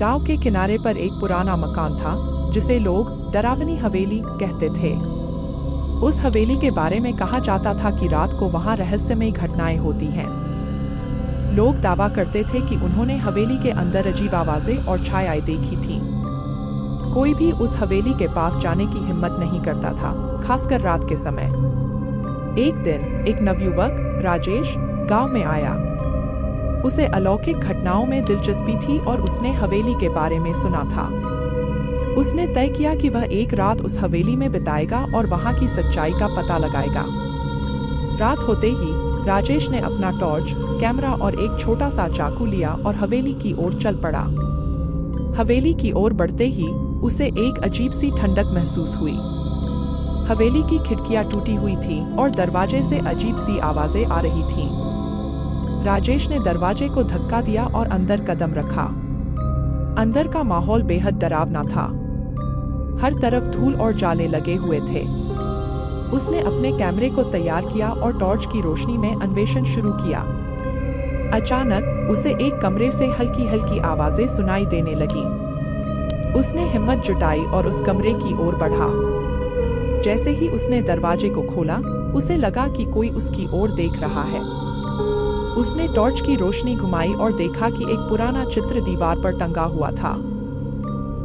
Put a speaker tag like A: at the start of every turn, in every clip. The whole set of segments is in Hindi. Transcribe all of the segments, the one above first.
A: गांव के किनारे पर एक पुराना मकान था जिसे लोग डरावनी हवेली कहते थे। उस हवेली के बारे में कहा जाता था कि रात को वहां रहस्यमय घटनाएं होती हैं। लोग दावा करते थे कि उन्होंने हवेली के अंदर अजीब आवाजें और छायाएं देखी थीं। कोई भी उस हवेली के पास जाने की हिम्मत नहीं करता था, खासकर रात के समय। एक दिन एक नवयुवक राजेश गांव में आया। उसे अलौकिक घटनाओं में दिलचस्पी थी और उसने हवेली के बारे में सुना था। उसने तय किया कि वह एक रात उस हवेली में बिताएगा और वहां की सच्चाई का पता लगाएगा। रात होते ही राजेश ने अपना टॉर्च, कैमरा और एक छोटा सा चाकू लिया और हवेली की ओर चल पड़ा। हवेली की ओर बढ़ते ही उसे एक अजीब सी ठंडक महसूस हुई। हवेली की खिड़कियां टूटी हुई थीं और दरवाजे से अजीब सी आवाजें आ रही थीं। राजेश ने दरवाजे को धक्का दिया और अंदर कदम रखा। अंदर का माहौल बेहद डरावना था। हर तरफ धूल और जाले लगे हुए थे। उसने अपने कैमरे को तैयार किया और टॉर्च की रोशनी में अन्वेषण शुरू किया। अचानक उसे एक कमरे से हल्की हल्की आवाजें सुनाई देने लगी। उसने हिम्मत जुटाई और उस कमरे की ओर बढ़ा। जैसे ही उसने दरवाजे को खोला, उसे लगा कि कोई उसकी ओर देख रहा है। उसने टॉर्च की रोशनी घुमाई और देखा कि एक पुराना चित्र दीवार पर टंगा हुआ था।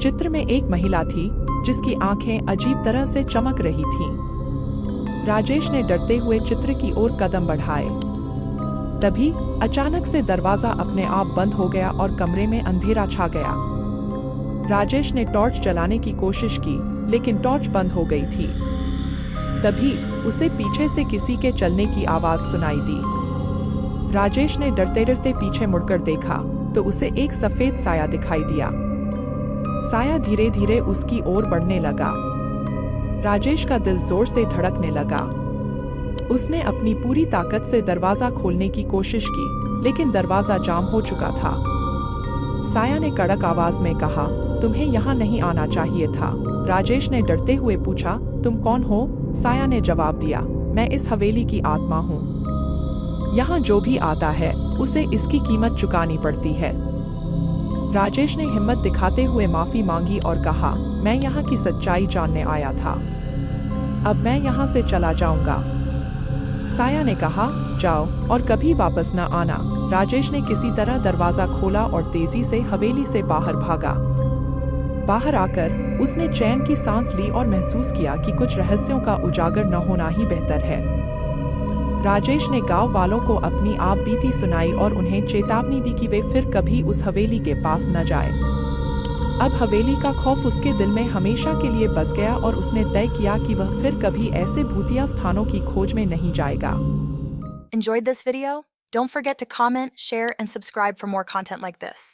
A: चित्र में एक महिला थी जिसकी आंखें अजीब तरह से चमक रही थीं। राजेश ने डरते हुए चित्र की ओर कदम बढ़ाए। तभी अचानक से दरवाजा अपने आप बंद हो गया और कमरे में अंधेरा छा गया। राजेश ने टॉर्च जलाने की कोशिश की, लेकिन टॉर्च बंद हो गई थी। तभी उसे पीछे से किसी के चलने की आवाज सुनाई दी। राजेश ने डरते डरते पीछे मुड़कर देखा तो उसे एक सफेद साया दिखाई दिया। साया धीरे धीरे उसकी ओर बढ़ने लगा। राजेश का दिल जोर से धड़कने लगा। उसने अपनी पूरी ताकत से दरवाजा खोलने की कोशिश की, लेकिन दरवाजा जाम हो चुका था। साया ने कड़क आवाज में कहा, तुम्हें यहाँ नहीं आना चाहिए था। राजेश ने डरते हुए पूछा, तुम कौन हो? साया ने जवाब दिया, मैं इस हवेली की आत्मा हूँ। यहाँ जो भी आता है उसे इसकी कीमत चुकानी पड़ती है। राजेश ने हिम्मत दिखाते हुए माफी मांगी और कहा, मैं यहाँ की सच्चाई जानने आया था। अब मैं यहाँ से चला जाऊंगा। साया ने कहा, जाओ और कभी वापस न आना। राजेश ने किसी तरह दरवाजा खोला और तेजी से हवेली से बाहर भागा। बाहर आकर उसने चैन की सांस ली और महसूस किया कि कुछ रहस्यों का उजागर न होना ही बेहतर है। राजेश ने गांव वालों को अपनी आप बीती सुनाई और उन्हें चेतावनी दी कि वे फिर कभी उस हवेली के पास न जाएं। अब हवेली का खौफ उसके दिल में हमेशा के लिए बस गया और उसने तय किया कि वह फिर कभी ऐसे भूतिया स्थानों की खोज में नहीं जाएगा।
B: Enjoyed this video? Don't forget to comment, share, and subscribe for more content like this.